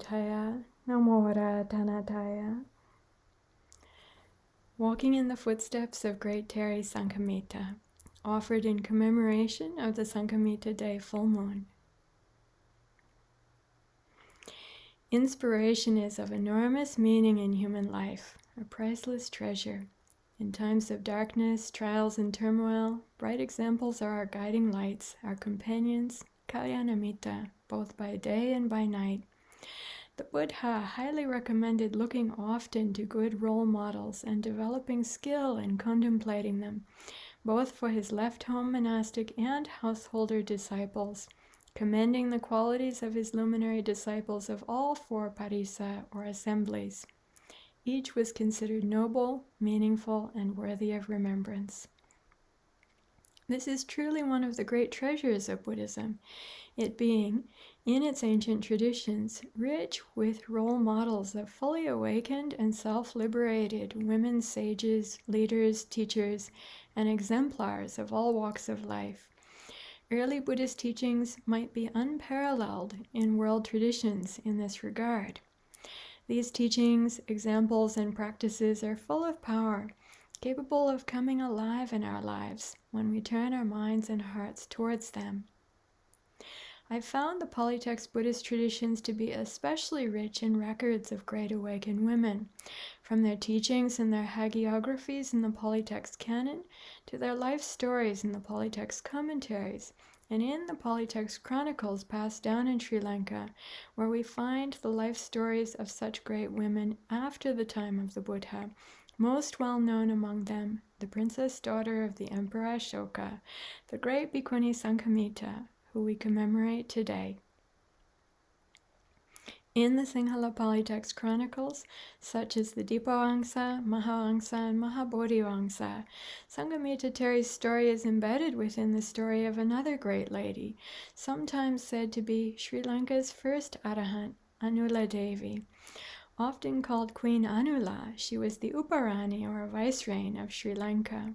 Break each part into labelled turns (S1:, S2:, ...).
S1: Bhagavātaya, Namo Ratanataya. Walking in the footsteps of Great Theri Sanghamitta, offered in commemoration of the Sanghamitta Day full moon. Inspiration is of enormous meaning in human life, a priceless treasure. In times of darkness, trials, and turmoil, bright examples are our guiding lights, our companions, Kalyanamitta, both by day and by night. The Buddha highly recommended looking often to good role models and developing skill in contemplating them, both for his left-home monastic and householder disciples, commending the qualities of his luminary disciples of all four parisa or assemblies. Each was considered noble, meaningful, and worthy of remembrance. This is truly one of the great treasures of Buddhism, it being, in its ancient traditions, rich with role models of fully awakened and self-liberated women sages, leaders, teachers, and exemplars of all walks of life. Early Buddhist teachings might be unparalleled in world traditions in this regard. These teachings, examples, and practices are full of power, capable of coming alive in our lives when we turn our minds and hearts towards them. I found the Polytext Buddhist traditions to be especially rich in records of great awakened women, from their teachings and their hagiographies in the Polytext canon to their life stories in the Polytext commentaries, and in the Polytext chronicles passed down in Sri Lanka, where we find the life stories of such great women after the time of the Buddha, most well known among them the princess daughter of the Emperor Ashoka, the great Bhikkhuni Sanghamitta, who we commemorate today. In the Sinhala Polytext chronicles, such as the Dipavamsa, Mahavamsa, and Mahabodhivamsa, Sanghamitta Theri's story is embedded within the story of another great lady, sometimes said to be Sri Lanka's first arahant, Anula Devi. Often called Queen Anula, she was the Uparani or vicereign of Sri Lanka.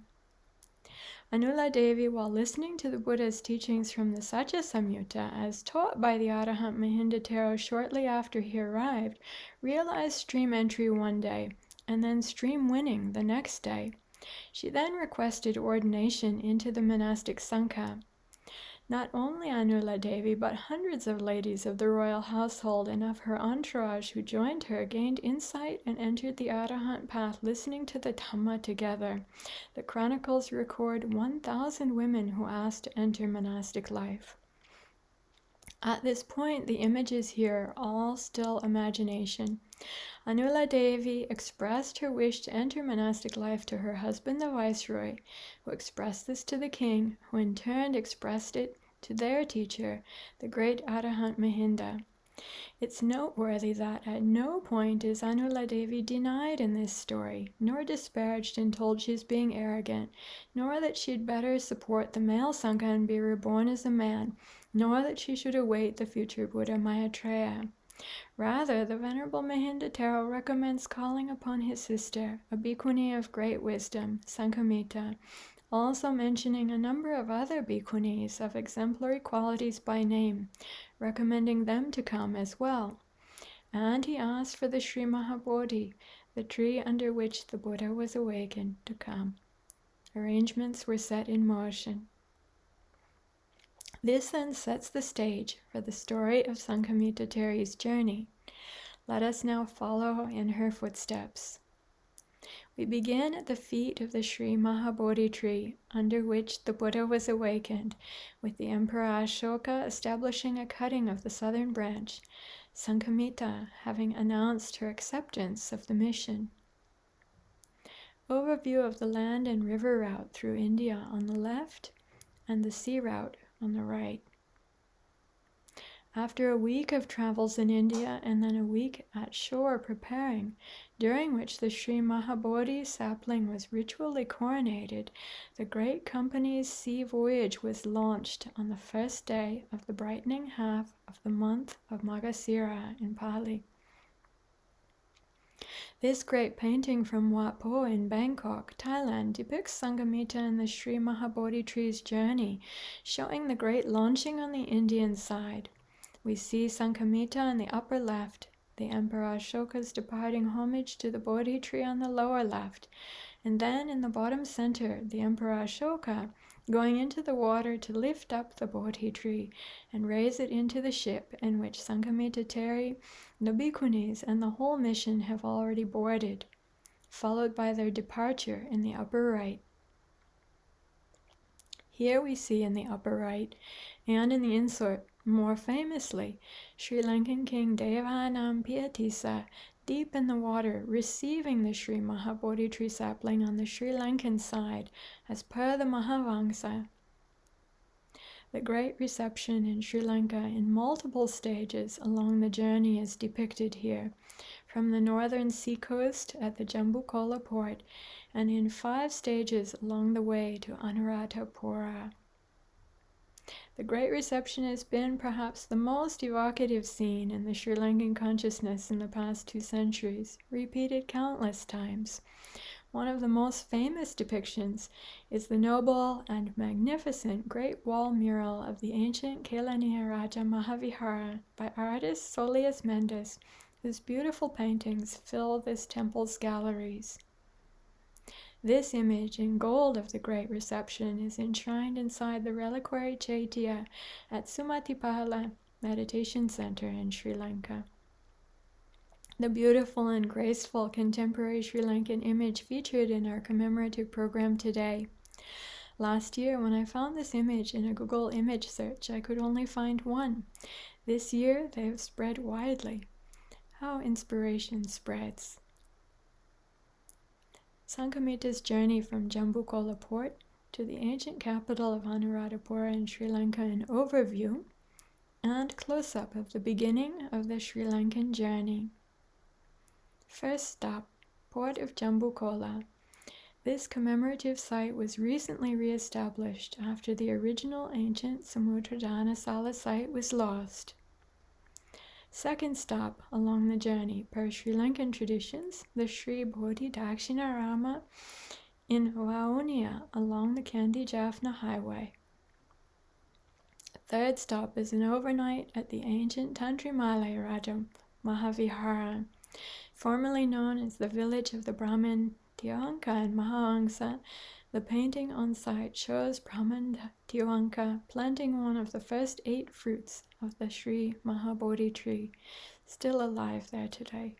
S1: Anula Devi, while listening to the Buddha's teachings from the Satya Samyutta as taught by the Arahant Mahindra shortly after he arrived, realized stream entry one day, and then stream winning the next day. She then requested ordination into the monastic Sangha. Not only Anula Devi, but hundreds of ladies of the royal household and of her entourage who joined her gained insight and entered the Arahant path listening to the Dhamma together. The chronicles record 1,000 women who asked to enter monastic life. At this point, the images here are all still imagination. Anula Devi expressed her wish to enter monastic life to her husband the viceroy, who expressed this to the king, who in turn expressed it to their teacher, the great Arahant Mahindra. It's noteworthy that at no point is Anula Devi denied in this story, nor disparaged and told she's being arrogant, nor that she'd better support the male Sangha and be reborn as a man, nor that she should await the future Buddha Maitreya. Rather, the Venerable Mahindra recommends calling upon his sister, a Bhikkhuni of great wisdom, Sanghamitta, also mentioning a number of other Bhikkhunis of exemplary qualities by name, recommending them to come as well. And he asked for the Sri Mahabodhi, the tree under which the Buddha was awakened, to come. Arrangements were set in motion. This then sets the stage for the story of Sanghamitta Theri's journey. Let us now follow in her footsteps. We begin at the feet of the Sri Mahabodhi tree, under which the Buddha was awakened, with the Emperor Ashoka establishing a cutting of the southern branch, Sanghamitta having announced her acceptance of the mission. Overview of the land and river route through India on the left, and the sea route on the right. After a week of travels in India and then a week at shore preparing, during which the Sri Mahabodhi sapling was ritually coronated, the great company's sea voyage was launched on the first day of the brightening half of the month of Maggasira in Pali. This great painting from Wat Po in Bangkok, Thailand, depicts Sanghamitta and the Sri Mahabodhi tree's journey, showing the great launching on the Indian side. We see Sanghamitta in the upper left, the Emperor Ashoka's departing homage to the Bodhi tree on the lower left, and then in the bottom center, the Emperor Ashoka going into the water to lift up the Bodhi tree and raise it into the ship in which Sanghamittā Therī, the Bhikkhunis, and the whole mission have already boarded, followed by their departure in the upper right. Here we see in the upper right, and in the insert, more famously, Sri Lankan King Devanam deep in the water, receiving the Sri Maha Bodhi tree sapling on the Sri Lankan side, as per the Mahavamsa. The great reception in Sri Lanka in multiple stages along the journey is depicted here, from the northern seacoast at the Jambukola port, and in 5 stages along the way to Anuradhapura. The great reception has been perhaps the most evocative scene in the Sri Lankan consciousness in the past 2 centuries, repeated countless times. One of the most famous depictions is the noble and magnificent great wall mural of the ancient Kelaniya Raja Mahavihara by artist Solis Mendes, whose beautiful paintings fill this temple's galleries. This image in gold of the Great Reception is enshrined inside the reliquary Chaitya at Sumatipala Meditation Center in Sri Lanka. The beautiful and graceful contemporary Sri Lankan image featured in our commemorative program today. Last year, when I found this image in a Google image search, I could only find one. This year, they have spread widely. How inspiration spreads. Sanghamitta's journey from Jambukola port to the ancient capital of Anuradhapura in Sri Lanka, an overview and close-up of the beginning of the Sri Lankan journey. First stop, port of Jambukola. This commemorative site was recently re-established after the original ancient Samudradhana Sala site was lost. Second stop along the journey, per Sri Lankan traditions, the Sri Bodhi Dakshinarama in Vaunia along the Kandy Jaffna Highway. Third stop is an overnight at the ancient Tantrimale Raja Mahavihara, formerly known as the village of the Brahmin Tiwanka and Mahavamsa. The painting on site shows Brahman Tiwanka planting one of the first 8 fruits of the Sri Mahabodhi tree, still alive there today.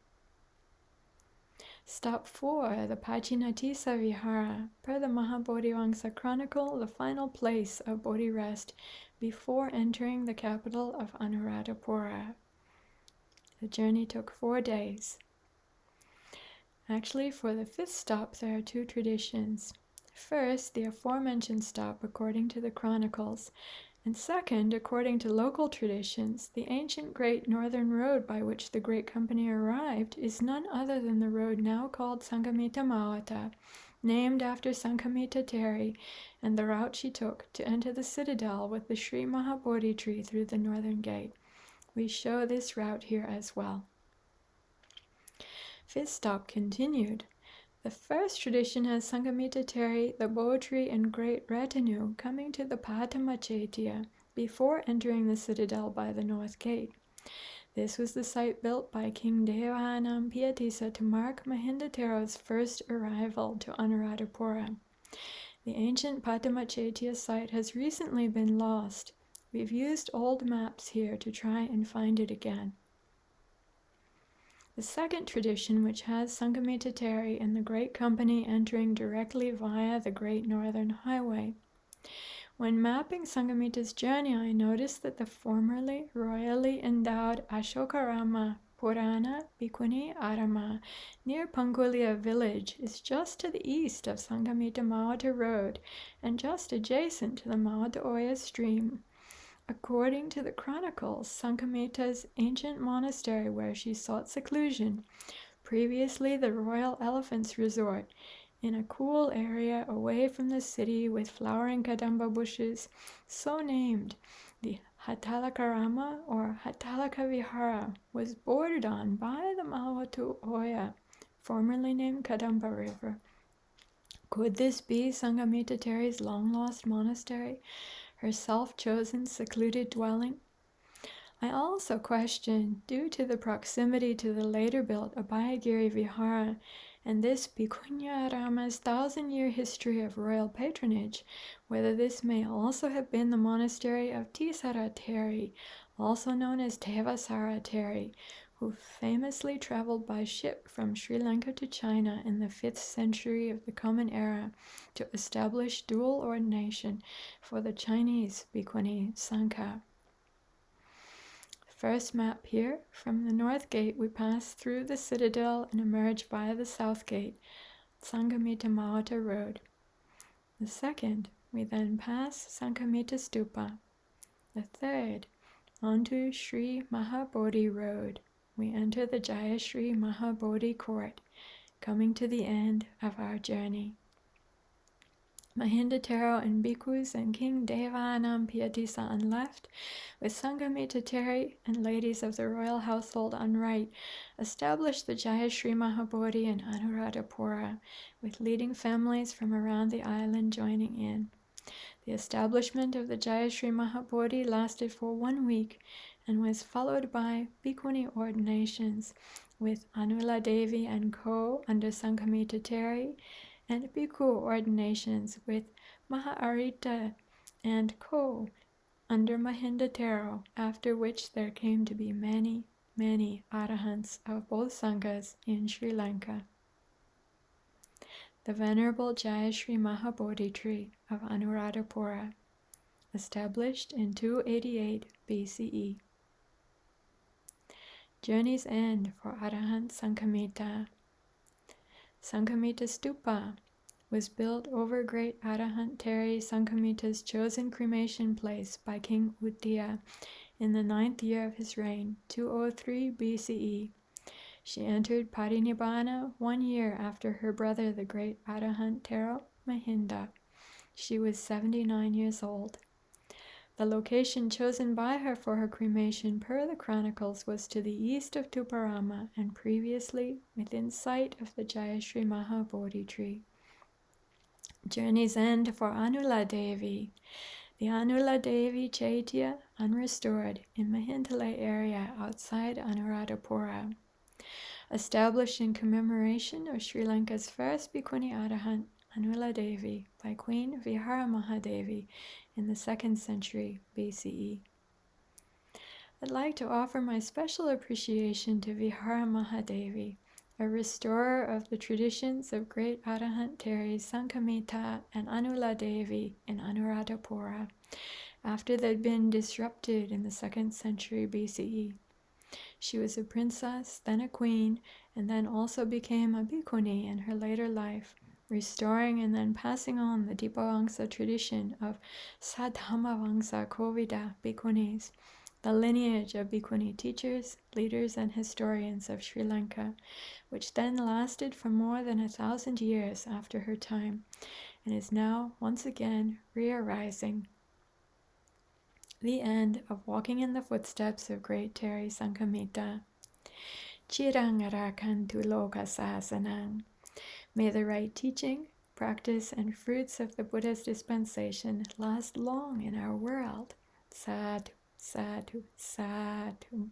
S1: Stop 4, the Pachinatisa Vihara, per the Mahabodhivamsa Chronicle, the final place of Bodhi rest before entering the capital of Anuradhapura. The journey took 4 days. Actually, for the 5th stop, there are 2 traditions. First, the aforementioned stop according to the chronicles, and second, according to local traditions, the ancient Great Northern Road by which the Great Company arrived is none other than the road now called Sanghamittā, named after Sanghamittā Therī, and the route she took to enter the citadel with the Sri Mahabodhi tree through the northern gate. We show this route here as well. 5th stop continued. The first tradition has Sanghamittā Therī, the Bodhi and great retinue, coming to the Padma Chaitya before entering the citadel by the north gate. This was the site built by King Devanam to mark Mahindathero's first arrival to Anuradhapura. The ancient Padma Chaitya site has recently been lost. We've used old maps here to try and find it again. The second tradition, which has Sanghamittā Therī and the Great Company entering directly via the Great Northern Highway. When mapping Sanghamitta's journey, I noticed that the formerly royally endowed Ashokarama Purana Bhikkhuni Arama near Pangulya village is just to the east of Sanghamittā Mawata Road and just adjacent to the Mawata Oya stream. According to the chronicles, Sanghamitta's ancient monastery where she sought seclusion, previously the Royal Elephants Resort, in a cool area away from the city with flowering kadamba bushes, so named, the Tathālokā or Tathālokā Vihara, was bordered on by the Mawata Oya, formerly named Kadamba River. Could this be Sanghamittā Therī's long-lost monastery? Her self-chosen secluded dwelling? I also question, due to the proximity to the later built Abhayagiri Vihara and this Bhikkhunya Rama's 1,000-year history of royal patronage, whether this may also have been the monastery of Tathālokā Therī, also known as Devasara Theri, who famously traveled by ship from Sri Lanka to China in the 5th century of the Common Era to establish dual ordination for the Chinese Bhikkhuni Sangha. First map here, from the north gate we pass through the citadel and emerge via the south gate, Sanghamitta Mahata Road. The second, we then pass Sanghamitta Stupa. The third, onto Sri Maha Bodhi Road. We enter the Jaya Sri Maha Bodhi Court, coming to the end of our journey. Mahinda and Bhikkhus and King Devanam Piyatissa on left, with Sanghamitta Theri and ladies of the royal household on right, established the Jaya Sri Mahabodhi in Anuradhapura, with leading families from around the island joining in. The establishment of the Jaya Sri Mahabodhi lasted for 1 week and was followed by Bhikkhuni ordinations, with Anula Devi and co. under Sanghamitta Theri, and Bhikkhu ordinations with Maharita and co. under Mahinda Thero, after which there came to be many, many Arahants of both Sanghas in Sri Lanka. The Venerable Jaya Sri Mahabodhi tree of Anuradhapura, established in 288 BCE. Journey's end for Arahant Sanghamitta. Sanghamitta Stupa was built over great Arahant Theri Sanghamitta's chosen cremation place by King Uddiya in the 9th year of his reign, 203 BCE. She entered Parinibbana 1 year after her brother, the great Arahant Thero Mahinda. She was 79 years old. The location chosen by her for her cremation per the chronicles was to the east of Tuparama and previously within sight of the Jaya Sri Maha Bodhi tree. Journey's end for Anula Devi. The Anula Devi Chaitya, unrestored, in Mahintale area outside Anuradhapura. Established in commemoration of Sri Lanka's first Bhikkhuni Arahant, Anula Devi, by Queen Vihara Mahadevi in the 2nd century BCE. I'd like to offer my special appreciation to Vihara Mahadevi, a restorer of the traditions of great Arahant Theri Sanghamittā and Anula Devi in Anuradhapura, after they'd been disrupted in the 2nd century BCE. She was a princess, then a queen, and then also became a Bhikkhuni in her later life, restoring and then passing on the Dipavamsa tradition of Sadhamavamsa Kovida Bhikkhunis, the lineage of Bhikkhuni teachers, leaders, and historians of Sri Lanka, which then lasted for more than 1,000 years after her time, and is now once again re-arising. The end of walking in the footsteps of great Theri Sanghamitta. Chirangarakantu loka sasanang. May the right teaching, practice, and fruits of the Buddha's dispensation last long in our world. Sadhu, sadhu, sadhu.